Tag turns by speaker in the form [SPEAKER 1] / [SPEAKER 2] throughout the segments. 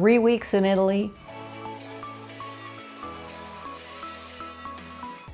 [SPEAKER 1] 3 weeks in Italy,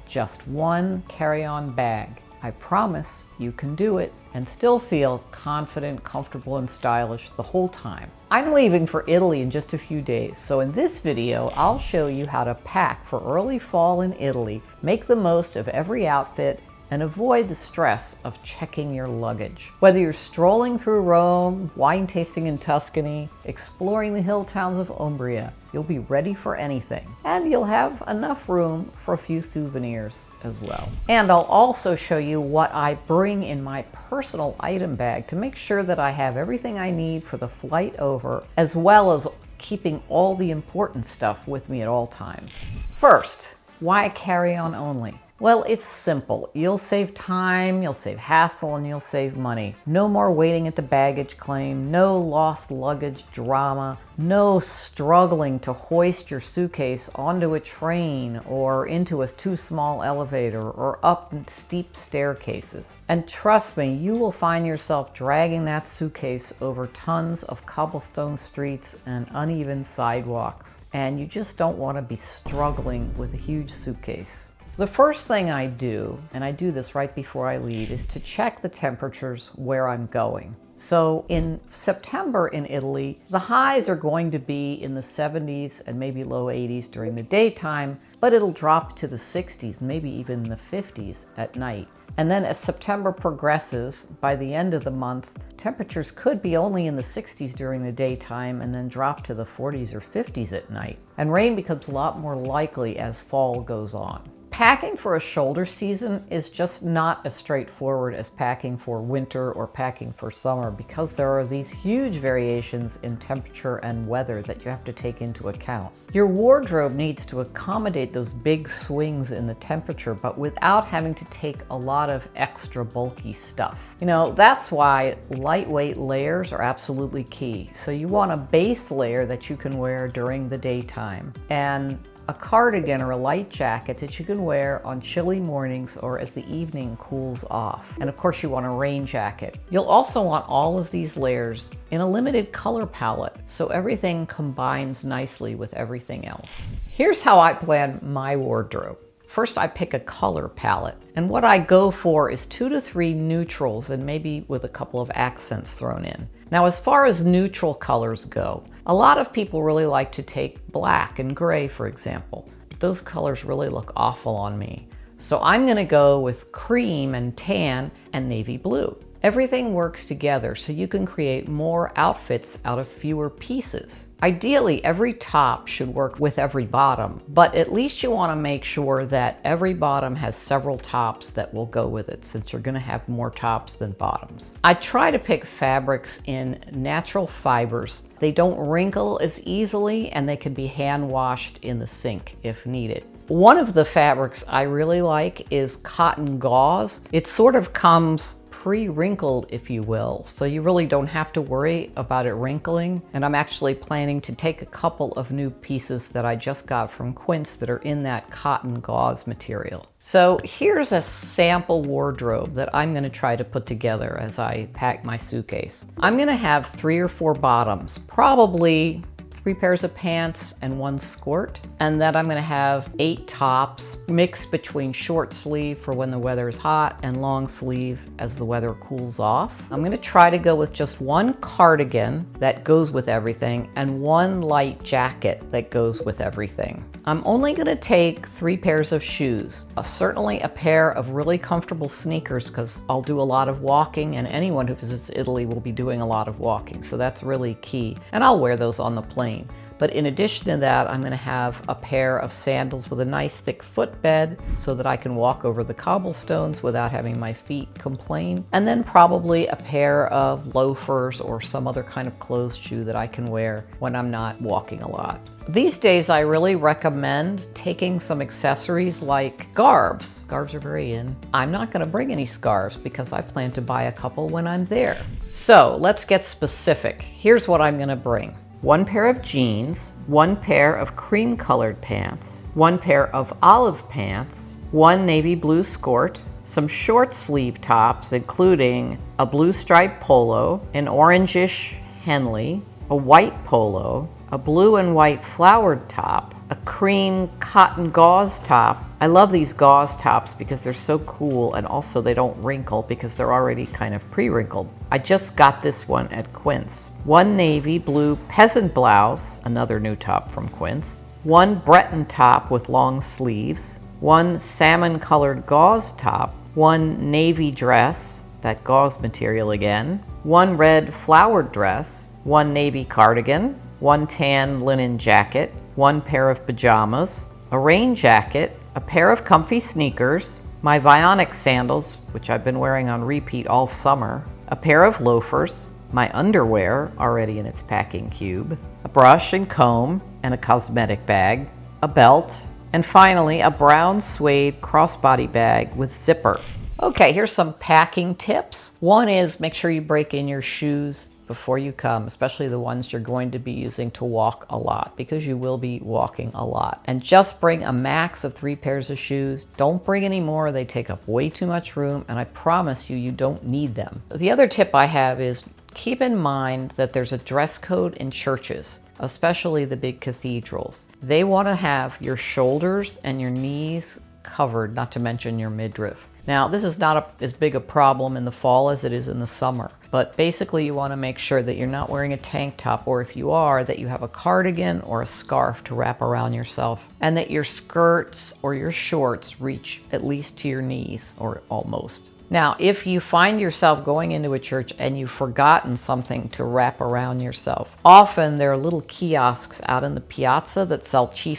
[SPEAKER 1] just one carry-on bag. I promise you can do it and still feel confident, comfortable, and stylish the whole time. I'm leaving for Italy in just a few days, so in this video, I'll show you how to pack for early fall in Italy, make the most of every outfit, and avoid the stress of checking your luggage. Whether you're strolling through Rome, wine tasting in Tuscany, exploring the hill towns of Umbria, you'll be ready for anything. And you'll have enough room for a few souvenirs as well. And I'll also show you what I bring in my personal item bag to make sure that I have everything I need for the flight over, as well as keeping all the important stuff with me at all times. First, why carry-on only? Well, it's simple. You'll save time, you'll save hassle, and you'll save money. No more waiting at the baggage claim, no lost luggage drama, no struggling to hoist your suitcase onto a train or into a too small elevator or up steep staircases. And trust me, you will find yourself dragging that suitcase over tons of cobblestone streets and uneven sidewalks. And you just don't want to be struggling with a huge suitcase. The first thing I do, and I do this right before I leave, is to check the temperatures where I'm going. So in September in Italy, the highs are going to be in the 70s and maybe low 80s during the daytime, but it'll drop to the 60s, maybe even the 50s at night. And then as September progresses, by the end of the month, temperatures could be only in the 60s during the daytime and then drop to the 40s or 50s at night. And rain becomes a lot more likely as fall goes on. Packing for a shoulder season is just not as straightforward as packing for winter or packing for summer because there are these huge variations in temperature and weather that you have to take into account. Your wardrobe needs to accommodate those big swings in the temperature, but without having to take a lot of extra bulky stuff. You know, that's why lightweight layers are absolutely key. So you want a base layer that you can wear during the daytime, and a cardigan or a light jacket that you can wear on chilly mornings or as the evening cools off. And of course you want a rain jacket. You'll also want all of these layers in a limited color palette so everything combines nicely with everything else. Here's how I plan my wardrobe. First, I pick a color palette, and what I go for is 2 to 3 neutrals and maybe with a couple of accents thrown in. Now, as far as neutral colors go, a lot of people really like to take black and gray, for example. Those colors really look awful on me. So I'm gonna go with cream and tan and navy blue. Everything works together so you can create more outfits out of fewer pieces. Ideally, every top should work with every bottom, but at least you want to make sure that every bottom has several tops that will go with it, since you're going to have more tops than bottoms. I try to pick fabrics in natural fibers. They don't wrinkle as easily, and they can be hand washed in the sink if needed. One of the fabrics I really like is cotton gauze. It sort of comes pre-wrinkled, if you will, so you really don't have to worry about it wrinkling. And I'm actually planning to take a couple of new pieces that I just got from Quince that are in that cotton gauze material. So here's a sample wardrobe that I'm going to try to put together as I pack my suitcase. I'm going to have 3 or 4 bottoms, probably 3 pairs of pants and 1 skirt, and then I'm going to have 8 tops mixed between short sleeve for when the weather is hot and long sleeve as the weather cools off. I'm going to try to go with just 1 cardigan that goes with everything and 1 light jacket that goes with everything. I'm only going to take 3 pairs of shoes, certainly a pair of really comfortable sneakers because I'll do a lot of walking, and anyone who visits Italy will be doing a lot of walking, so that's really key, and I'll wear those on the plane. But in addition to that, I'm going to have a pair of sandals with a nice thick footbed so that I can walk over the cobblestones without having my feet complain. And then probably a pair of loafers or some other kind of closed shoe that I can wear when I'm not walking a lot. These days, I really recommend taking some accessories like scarves. Scarves are very in. I'm not going to bring any scarves because I plan to buy a couple when I'm there. So let's get specific. Here's what I'm going to bring. 1 pair of jeans, 1 pair of cream colored pants, 1 pair of olive pants, 1 navy blue skirt, some short sleeve tops including a blue striped polo, an orangish Henley, a white polo, a blue and white flowered top, a cream cotton gauze top. I love these gauze tops because they're so cool, and also they don't wrinkle because they're already kind of pre-wrinkled. I just got this one at Quince. One navy blue peasant blouse, another new top from Quince. One Breton top with long sleeves. One salmon colored gauze top. One navy dress, that gauze material again. One red flowered dress. One navy cardigan. One tan linen jacket. One pair of pajamas. A rain jacket. A pair of comfy sneakers. My Vionic sandals, which I've been wearing on repeat all summer. A pair of loafers. My underwear, already in its packing cube. A brush and comb and a cosmetic bag. A belt. And finally, a brown suede crossbody bag with zipper. Okay, here's some packing tips. One is make sure you break in your shoes before you come, especially the ones you're going to be using to walk a lot, because you will be walking a lot. And just bring a max of 3 pairs of shoes. Don't bring any more. They take up way too much room, and I promise you, you don't need them. The other tip I have is keep in mind that there's a dress code in churches, especially the big cathedrals. They want to have your shoulders and your knees covered, not to mention your midriff. Now, this is not as big a problem in the fall as it is in the summer, but basically you want to make sure that you're not wearing a tank top, or if you are, that you have a cardigan or a scarf to wrap around yourself, and that your skirts or your shorts reach at least to your knees, or almost. Now, if you find yourself going into a church and you've forgotten something to wrap around yourself, often there are little kiosks out in the piazza that sell cheap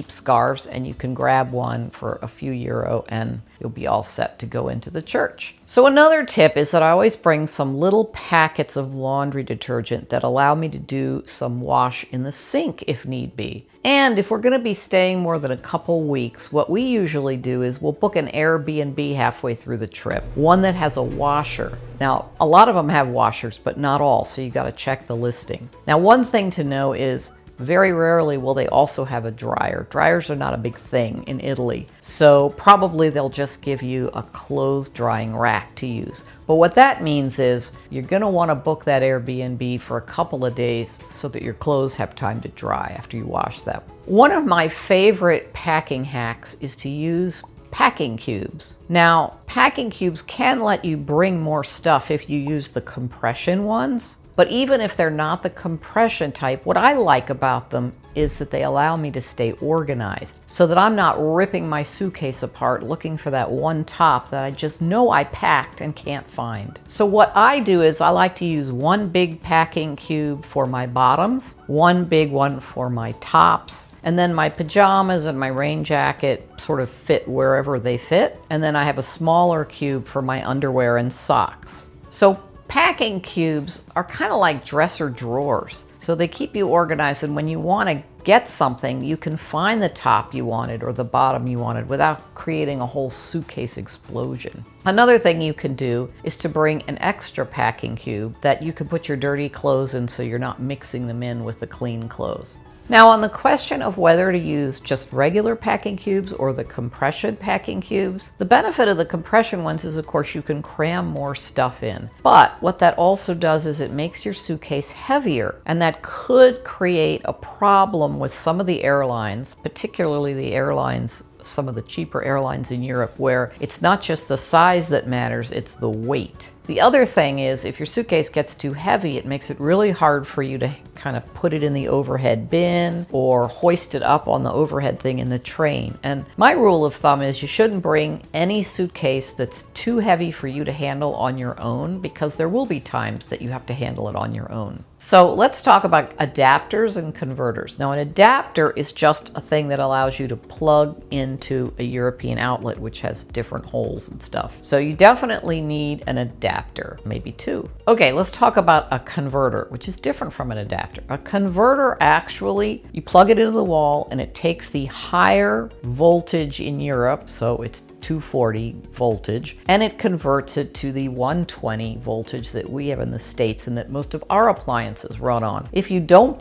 [SPEAKER 1] scarves, and you can grab one for a few euro and you'll be all set to go into the church. So another tip is that I always bring some little packets of laundry detergent that allow me to do some wash in the sink if need be. And if we're going to be staying more than a couple weeks, what we usually do is we'll book an Airbnb halfway through the trip, one that has a washer. Now, a lot of them have washers, but not all, so you got to check the listing. Now, one thing to know is very rarely will they also have a dryer. Dryers are not a big thing in Italy, so probably they'll just give you a clothes drying rack to use. But what that means is you're going to want to book that Airbnb for a couple of days so that your clothes have time to dry after you wash them. One of my favorite packing hacks is to use packing cubes. Now, packing cubes can let you bring more stuff if you use the compression ones. But even if they're not the compression type, what I like about them is that they allow me to stay organized so that I'm not ripping my suitcase apart looking for that one top that I just know I packed and can't find. So what I do is I like to use one big packing cube for my bottoms, one big one for my tops, and then my pajamas and my rain jacket sort of fit wherever they fit. And then I have a smaller cube for my underwear and socks. So packing cubes are kind of like dresser drawers. So they keep you organized, and when you want to get something, you can find the top you wanted or the bottom you wanted without creating a whole suitcase explosion. Another thing you can do is to bring an extra packing cube that you can put your dirty clothes in so you're not mixing them in with the clean clothes. Now, on the question of whether to use just regular packing cubes or the compression packing cubes, the benefit of the compression ones is, of course, you can cram more stuff in. But what that also does is it makes your suitcase heavier, and that could create a problem with some of the airlines, particularly the airlines, some of the cheaper airlines in Europe, where it's not just the size that matters, it's the weight. The other thing is, if your suitcase gets too heavy, it makes it really hard for you to kind of put it in the overhead bin or hoist it up on the overhead thing in the train. And my rule of thumb is you shouldn't bring any suitcase that's too heavy for you to handle on your own, because there will be times that you have to handle it on your own. So let's talk about adapters and converters. Now, an adapter is just a thing that allows you to plug into a European outlet, which has different holes and stuff. So you definitely need an adapter, maybe two. Okay, let's talk about a converter, which is different from an adapter. A converter, actually, you plug it into the wall and it takes the higher voltage in Europe, so it's 240 voltage, and it converts it to the 120 voltage that we have in the States and that most of our appliances run on. If you don't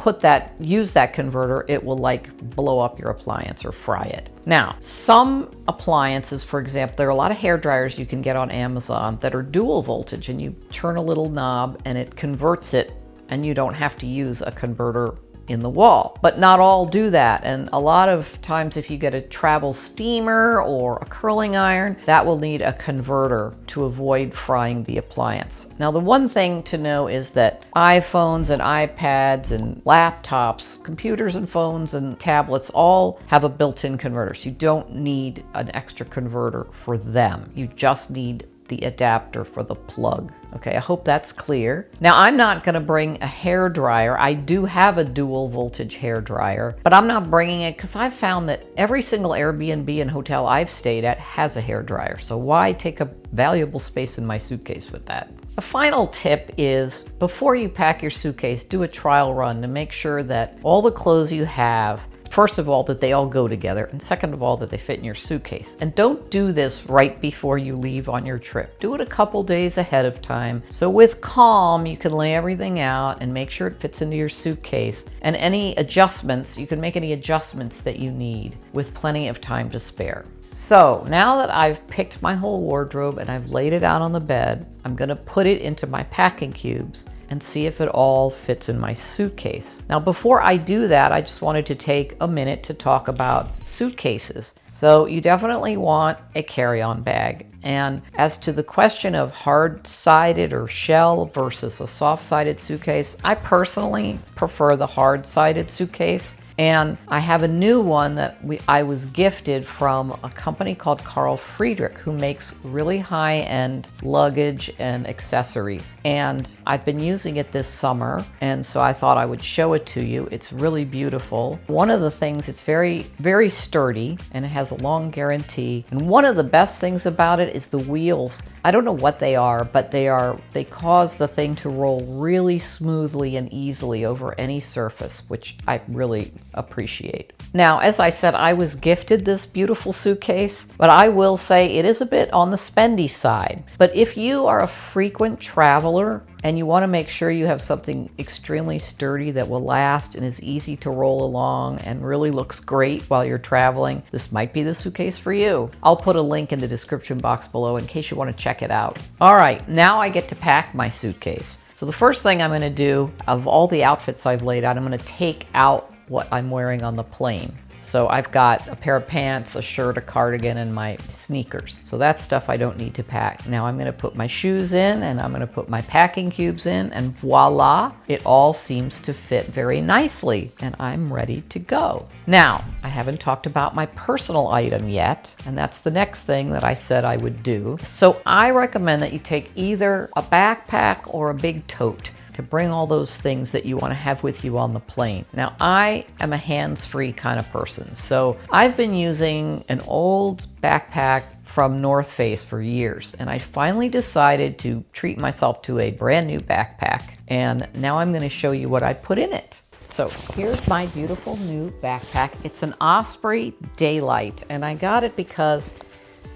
[SPEAKER 1] use that converter, it will like blow up your appliance or fry it. Now, some appliances, for example, there are a lot of hair dryers you can get on Amazon that are dual voltage, and you turn a little knob and it converts it, and you don't have to use a converter in the wall. But not all do that. And a lot of times if you get a travel steamer or a curling iron, that will need a converter to avoid frying the appliance. Now, the one thing to know is that iPhones and iPads and laptops, computers and phones and tablets all have a built-in converter. So you don't need an extra converter for them. You just need the adapter for the plug. Okay, I hope that's clear. Now, I'm not gonna bring a hair dryer. I do have a dual voltage hair dryer, but I'm not bringing it because I've found that every single Airbnb and hotel I've stayed at has a hair dryer. So why take up valuable space in my suitcase with that? The final tip is before you pack your suitcase, do a trial run to make sure that all the clothes you have, first of all, that they all go together, and second of all, that they fit in your suitcase. And don't do this right before you leave on your trip. Do it a couple days ahead of time. So with calm, you can lay everything out and make sure it fits into your suitcase. And any adjustments, you can make any adjustments that you need with plenty of time to spare. So now that I've picked my whole wardrobe and I've laid it out on the bed, I'm gonna put it into my packing cubes and see if it all fits in my suitcase. Now, before I do that, I just wanted to take a minute to talk about suitcases. So you definitely want a carry-on bag. And as to the question of hard-sided or shell versus a soft-sided suitcase, I personally prefer the hard-sided suitcase. And I have a new one that I was gifted from a company called Carl Friedrich, who makes really high-end luggage and accessories. And I've been using it this summer, and so I thought I would show it to you. It's really beautiful. One of the things, it's very, very sturdy, and it has a long guarantee. And one of the best things about it is the wheels. I don't know what they are, but they cause the thing to roll really smoothly and easily over any surface, which I really appreciate. Now, as I said, I was gifted this beautiful suitcase, but I will say it is a bit on the spendy side. But if you are a frequent traveler and you want to make sure you have something extremely sturdy that will last and is easy to roll along and really looks great while you're traveling, this might be the suitcase for you. I'll put a link in the description box below in case you want to check it out. All right, now I get to pack my suitcase. So the first thing I'm going to do, of all the outfits I've laid out, I'm going to take out what I'm wearing on the plane. So I've got a pair of pants, a shirt, a cardigan, and my sneakers. So that's stuff I don't need to pack. Now I'm gonna put my shoes in, and I'm gonna put my packing cubes in, and voila, it all seems to fit very nicely, and I'm ready to go. Now, I haven't talked about my personal item yet, and that's the next thing that I said I would do. So I recommend that you take either a backpack or a big tote to bring all those things that you want to have with you on the plane. Now, I am a hands-free kind of person, so I've been using an old backpack from North Face for years, and I finally decided to treat myself to a brand new backpack, and now I'm going to show you what I put in it. So here's my beautiful new backpack. It's an Osprey Daylight, and I got it because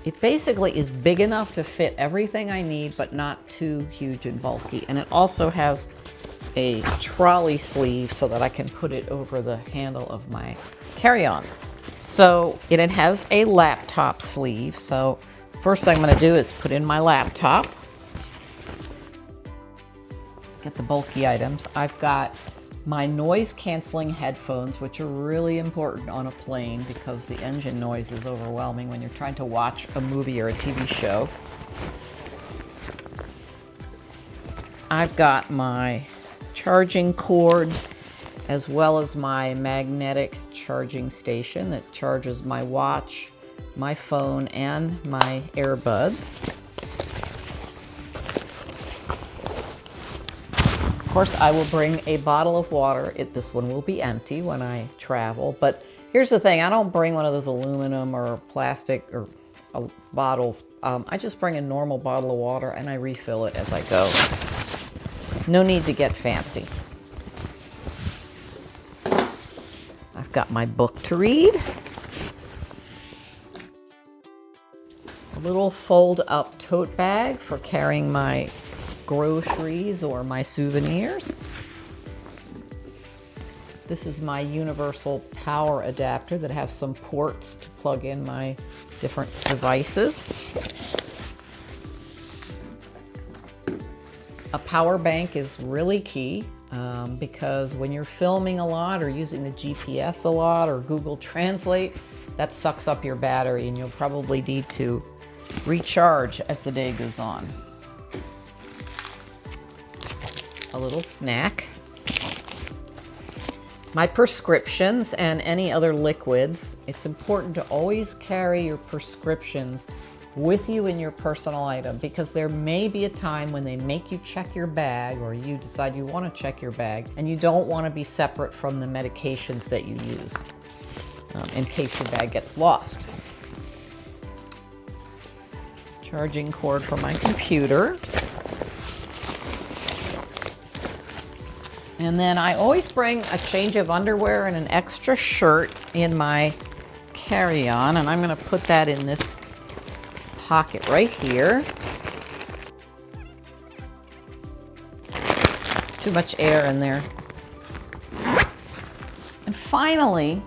[SPEAKER 1] it basically is big enough to fit everything I need, but not too huge and bulky. And it also has a trolley sleeve so that I can put it over the handle of my carry-on. So it has a laptop sleeve. So first thing I'm going to do is put in my laptop. Get the bulky items. I've got my noise-canceling headphones, which are really important on a plane because the engine noise is overwhelming when you're trying to watch a movie or a TV show. I've got my charging cords as well as my magnetic charging station that charges my watch, my phone, and my earbuds. Of course, I will bring a bottle of water. This one will be empty when I travel, but here's the thing. I don't bring one of those aluminum or plastic or bottles. I just bring a normal bottle of water and I refill it as I go. No need to get fancy. I've got my book to read. A little fold-up tote bag for carrying my groceries or my souvenirs. This is my universal power adapter that has some ports to plug in my different devices. A power bank is really key. because when you're filming a lot or using the GPS a lot or Google Translate, that sucks up your battery and you'll probably need to recharge as the day goes on. A little snack. My prescriptions and any other liquids. It's important to always carry your prescriptions with you in your personal item, because there may be a time when they make you check your bag, or you decide you want to check your bag and you don't want to be separate from the medications that you use in case your bag gets lost. Charging cord for my computer. And then I always bring a change of underwear and an extra shirt in my carry-on, and I'm going to put that in this pocket right here. Too much air in there. And finally,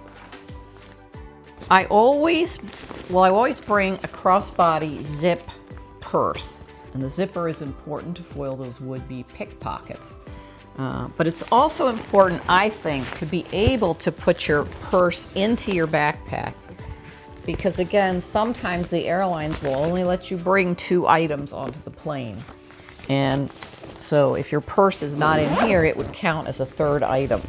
[SPEAKER 1] I always bring a crossbody zip purse. And the zipper is important to foil those would-be pickpockets. But it's also important, I think, to be able to put your purse into your backpack. Because again, sometimes the airlines will only let you bring 2 items onto the plane. And so if your purse is not in here, it would count as a 3rd item.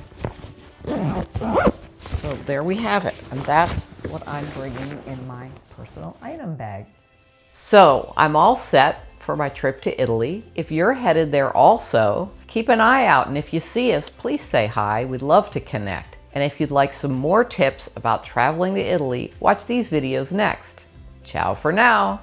[SPEAKER 1] So there we have it. And that's what I'm bringing in my personal item bag. So I'm all set for my trip to Italy. If you're headed there also, keep an eye out. And if you see us, please say hi. We'd love to connect. And if you'd like some more tips about traveling to Italy, watch these videos next. Ciao for now.